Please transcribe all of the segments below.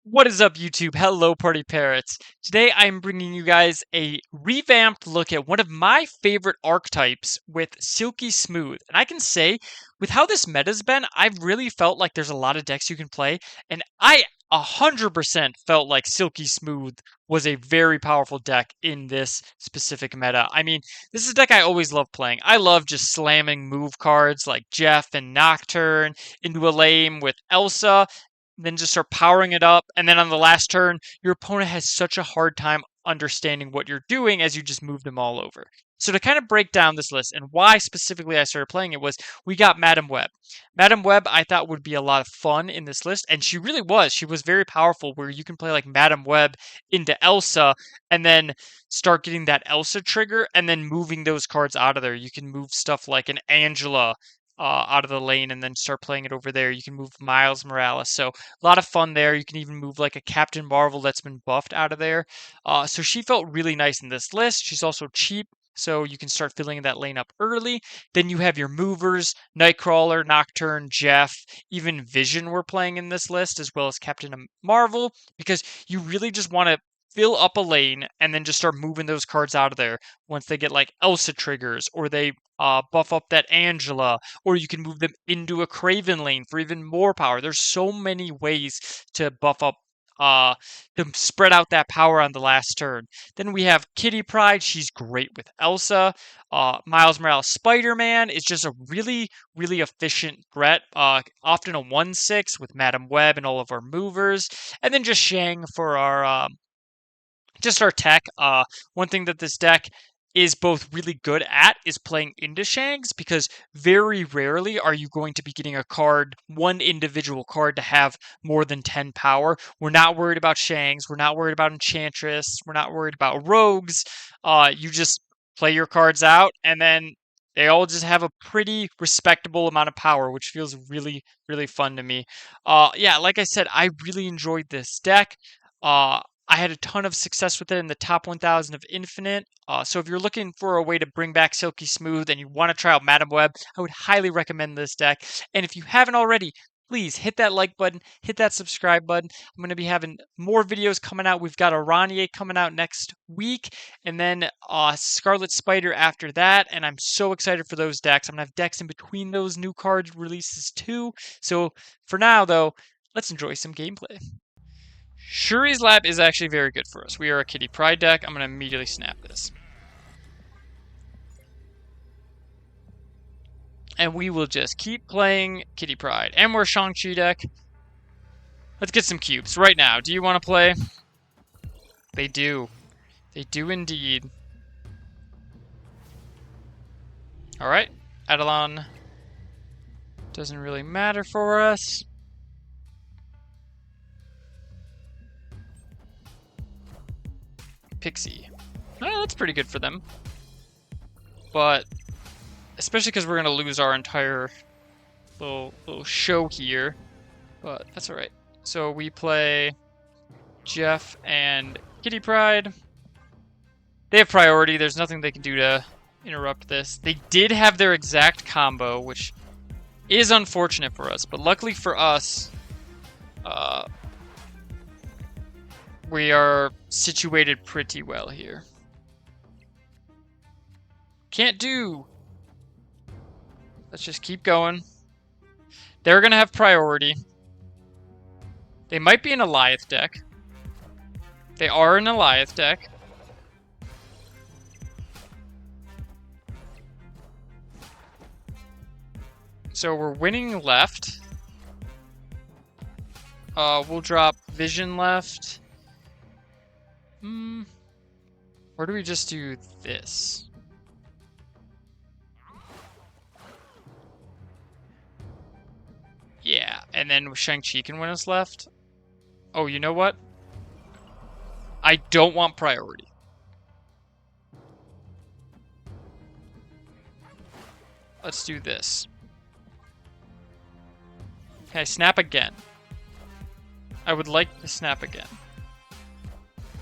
What is up, YouTube? Hello, Party Parrots. Today I'm bringing you guys a revamped look at one of my favorite archetypes with Silky Smooth. And I can say, with how this meta's been, I've really felt like there's a lot of decks you can play, and I 100% felt like Silky Smooth was a very powerful deck in this specific meta. I mean, this is a deck I always love playing. I love just slamming move cards like Jeff and Nocturne into a lane with Elsa, then just start powering it up. And then on the last turn, your opponent has such a hard time understanding what you're doing as you just move them all over. So to kind of break down this list and why specifically I started playing it was we got Madam Web. Madam Web I thought would be a lot of fun in this list, and she really was. She was very powerful where you can play like Madam Web into Elsa and then start getting that Elsa trigger and then moving those cards out of there. You can move stuff like an Angela out of the lane and then start playing it over there. You can move Miles Morales. So a lot of fun there. You can even move like a Captain Marvel that's been buffed out of there. So she felt really nice in this list. She's also cheap, so you can start filling that lane up early. Then you have your movers, Nightcrawler, Nocturne, Jeff, even Vision were playing in this list, as well as Captain Marvel, because you really just want to fill up a lane and then just start moving those cards out of there once they get like Elsa triggers or they buff up that Angela, or you can move them into a Craven lane for even more power. There's so many ways to buff up, uh, to spread out that power on the last turn. Then we have Kitty Pryde. She's great with Elsa. Miles Morales Spider-Man is just a really, really efficient threat. Often a 1/6 with Madam Web and all of our movers. And then just Shang for our just our tech. One thing that this deck is both really good at is playing into Shangs, because very rarely are you going to be getting a card, one individual card, to have more than 10 power. We're not worried about Shangs. We're not worried about Enchantress. We're not worried about Rogues. You just play your cards out, and then they all just have a pretty respectable amount of power, which feels really, really fun to me. Yeah, like I said, I really enjoyed this deck. I had a ton of success with it in the top 1000 of Infinite. So if you're looking for a way to bring back Silky Smooth and you want to try out Madam Web, I would highly recommend this deck. And if you haven't already, please hit that like button, hit that subscribe button. I'm going to be having more videos coming out. We've got Aranier coming out next week, and then Scarlet Spider after that. And I'm so excited for those decks. I'm going to have decks in between those new card releases too. So for now, though, let's enjoy some gameplay. Shuri's Lab is actually very good for us. We are a Kitty Pryde deck. I'm going to immediately snap this. And we will just keep playing Kitty Pryde. And we're a Shang-Chi deck. Let's get some cubes right now. Do you want to play? They do. They do indeed. Alright. Eidolon doesn't really matter for us. Pixie. Well, that's pretty good for them. But especially because we're going to lose our entire little show here. But that's alright. So we play Jeff and Kitty Pryde. They have priority. There's nothing they can do to interrupt this. They did have their exact combo, which is unfortunate for us. But luckily for us, we are situated pretty well here. Can't do. Let's just keep going. They're going to have priority. They might be an Alioth deck. They are an Alioth deck. So we're winning left. We'll drop Vision left. Or do we just do this? Yeah, and then Shang-Chi can win us left. Oh, you know what? I don't want priority. Let's do this. Can I snap again? I would like to snap again.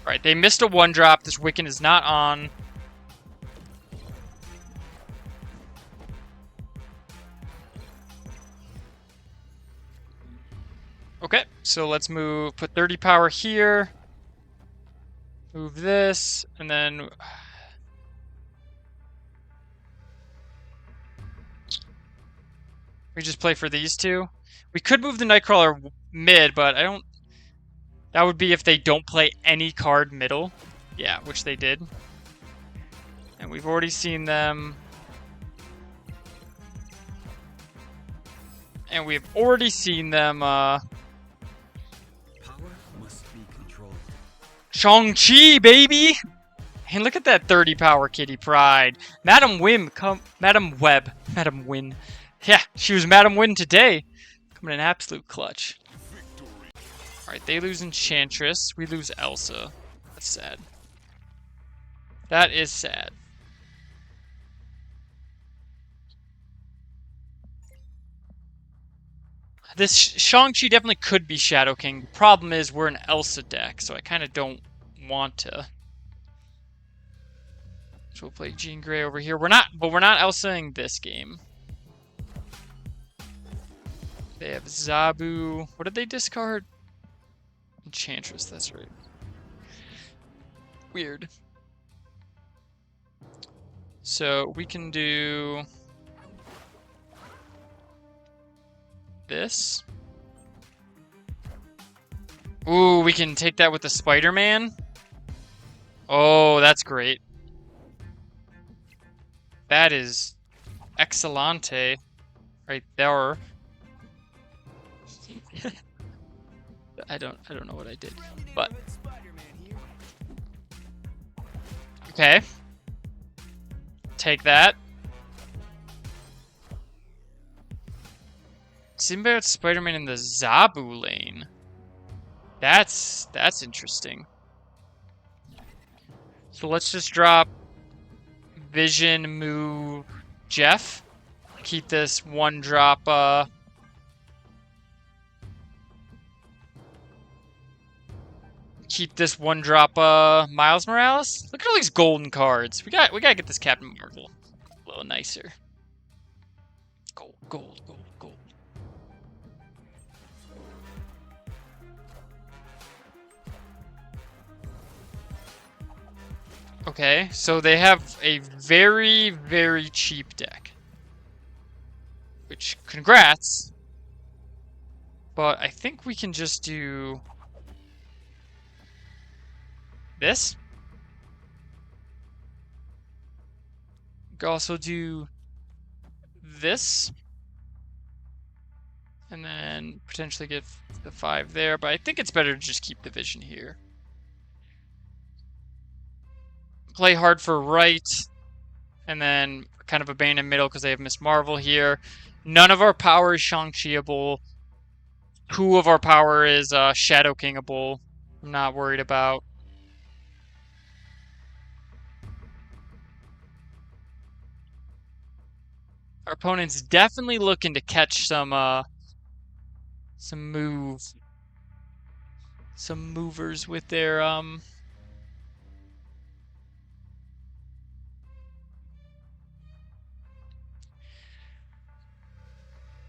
Alright, they missed a 1-drop. This Wiccan is not on. Okay, So let's put 30 power here. Move this, and then we just play for these two. We could move the Nightcrawler mid, but I don't. That would be if they don't play any card middle. Yeah, which they did. And we've already seen them. And we've already seen them, Power must be controlled. Shang-Chi, baby! And look at that 30 power Kitty Pryde. Madam Web. Madam Win. Yeah, she was Madam Win today. Coming in absolute clutch. Alright, they lose Enchantress. We lose Elsa. That's sad. That is sad. This Shang-Chi definitely could be Shadow King. The problem is we're an Elsa deck, so I kind of don't want to. So we'll play Jean Grey over here. We're not Elsa-ing this game. They have Zabu. What did they discard? Enchantress, that's right. Weird. So we can do this. Ooh, we can take that with the Spider-Man. Oh, that's great. That is excellente right there. I don't know what I did, but okay. Take that. Symbiote Spider-Man in the Zabu lane. That's interesting. So let's just drop Vision, move Jeff. Keep this one drop Miles Morales. Look at all these golden cards. We gotta get this Captain Marvel a little nicer. Gold, gold, gold, gold. Okay, so they have a very, very cheap deck. Which, congrats. But I think we can just do this. We can also do this. And then potentially get the 5 there. But I think it's better to just keep the Vision here. Play hard for right. And then kind of abandon middle because they have Miss Marvel here. None of our power is Shang-Chi-able. 2 of our power is Shadow King-able. I'm not worried about. Our opponent's definitely looking to catch some movers with their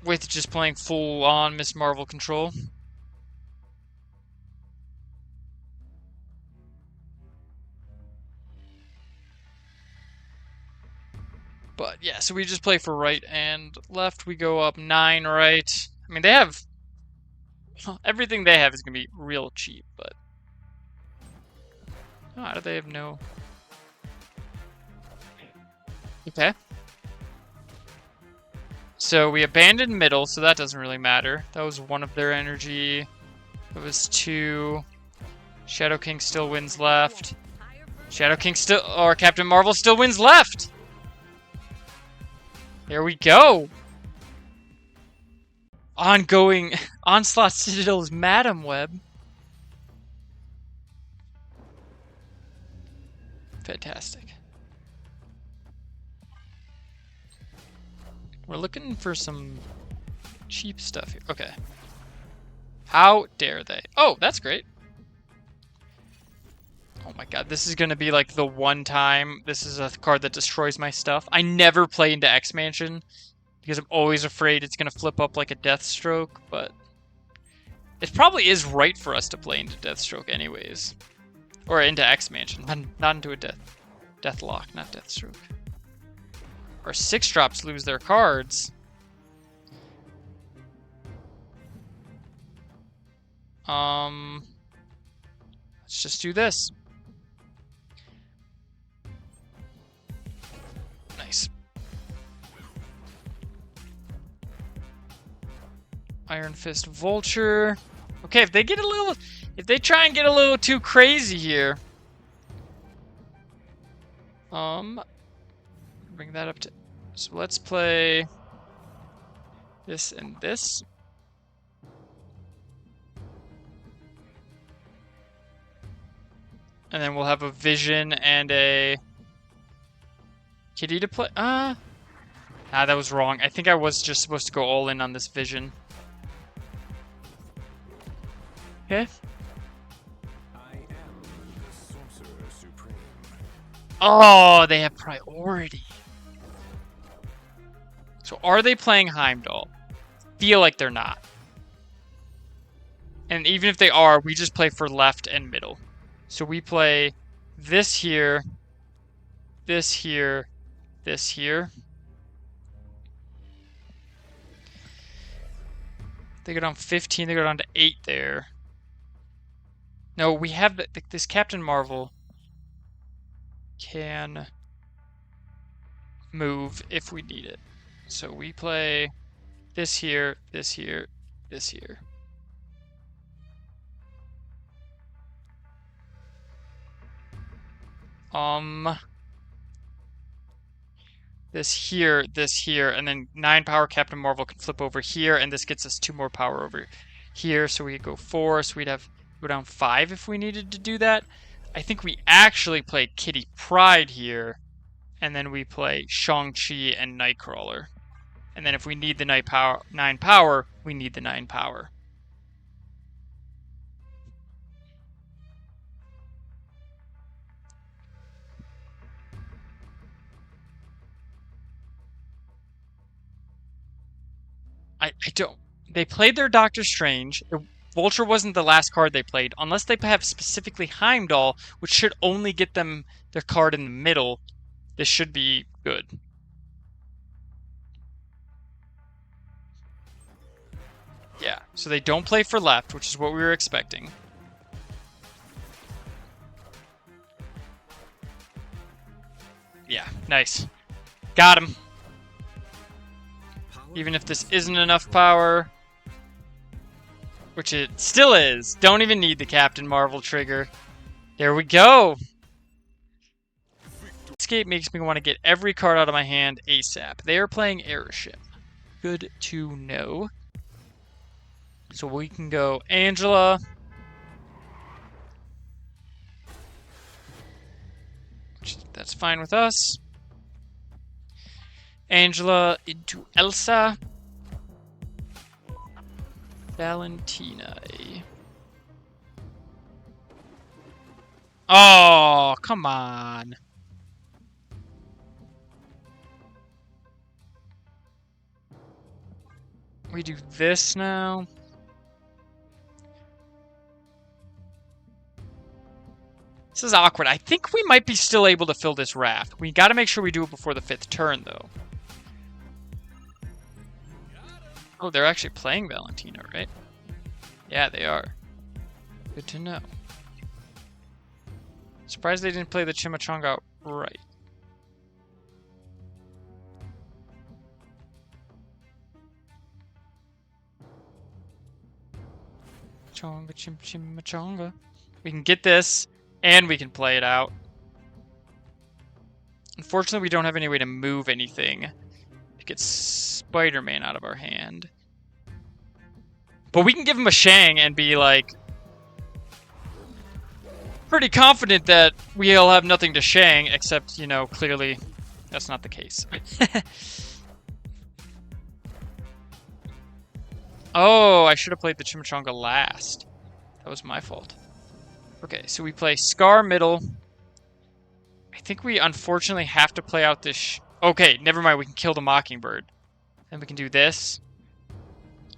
with just playing full on Miss Marvel control. But yeah, so we just play for right and left. We go up 9 right. I mean, they have everything they have is gonna be real cheap, but oh, how do they have no? Okay. So we abandoned middle, so that doesn't really matter. That was 1 of their energy. That was 2. Shadow King still wins left. Shadow King still, or Captain Marvel still wins left. There we go. Ongoing Onslaught Citadel's Madam Web. Fantastic. We're looking for some cheap stuff here. Okay. How dare they? Oh, that's great. Oh my god, this is going to be like the one time. This is a card that destroys my stuff. I never play into X-Mansion because I'm always afraid it's going to flip up like a Deathstroke, but It probably is right for us to play into Deathstroke anyways. Or into X-Mansion, not into a Deathlock, not Deathstroke. Our 6-drops lose their cards. Let's just do this. Nice. Iron Fist Vulture. Okay, if they try and get a little too crazy here. Bring that up to, so let's play this and this. And then we'll have a Vision and a Kitty to play. That was wrong. I think I was just supposed to go all in on this Vision. Okay. I am the Sorcerer Supreme. Oh, they have priority. So are they playing Heimdall? Feel like they're not. And even if they are, we just play for left and middle. So we play this here, this here, this here. They go down 15, they go down to 8 there. No, we have this Captain Marvel can move if we need it. So we play this here, this here, this here. This here, and then 9 power Captain Marvel can flip over here, and this gets us 2 more power over here, so we go 4, so we'd have go down 5 if we needed to do that. I think we actually play Kitty Pryde here, and then we play Shang-Chi and Nightcrawler. And then if we need the 9 power, we need the 9 power. I don't... They played their Doctor Strange. Vulture wasn't the last card they played. Unless they have specifically Heimdall, which should only get them their card in the middle, this should be good. Yeah, so they don't play for left, which is what we were expecting. Yeah, nice. Got him. Even if this isn't enough power, which it still is. Don't even need the Captain Marvel trigger. There we go. Escape makes me want to get every card out of my hand ASAP. They are playing Airship. Good to know. So we can go Angela. That's fine with us. Angela into Elsa. Valentina. Oh, come on. We do this now. This is awkward. I think we might be still able to fill this raft. We got to make sure we do it before the 5th turn, though. Oh, they're actually playing Valentina, right? Yeah, they are. Good to know. Surprised they didn't play the Chimichanga right. Chonga, chimachonga. We can get this, and we can play it out. Unfortunately, we don't have any way to move anything to get Spider-Man out of our hand. But we can give him a Shang and be like pretty confident that we'll have nothing to Shang, except, you know, clearly that's not the case. Oh, I should have played the Chimichanga last. That was my fault. Okay, so we play Scar middle. I think we unfortunately have to play out this... Okay, never mind. We can kill the Mockingbird. Then we can do this.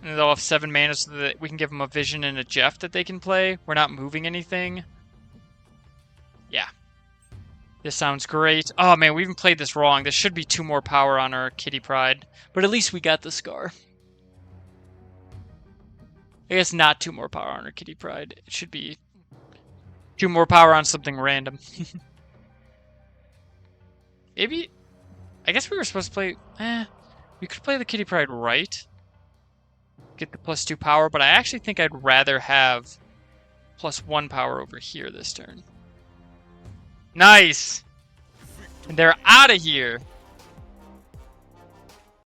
And they'll have 7 mana so that we can give them a Vision and a Jeff that they can play. We're not moving anything. Yeah. This sounds great. Oh man, we even played this wrong. This should be 2 more power on our Kitty Pryde. But at least we got the Scar. I guess not 2 more power on our Kitty Pryde. It should be 2 more power on something random. Maybe... I guess we were supposed to play... we could play the Kitty Pryde right. Get the +2 power, but I actually think I'd rather have +1 power over here this turn. Nice! And they're out of here!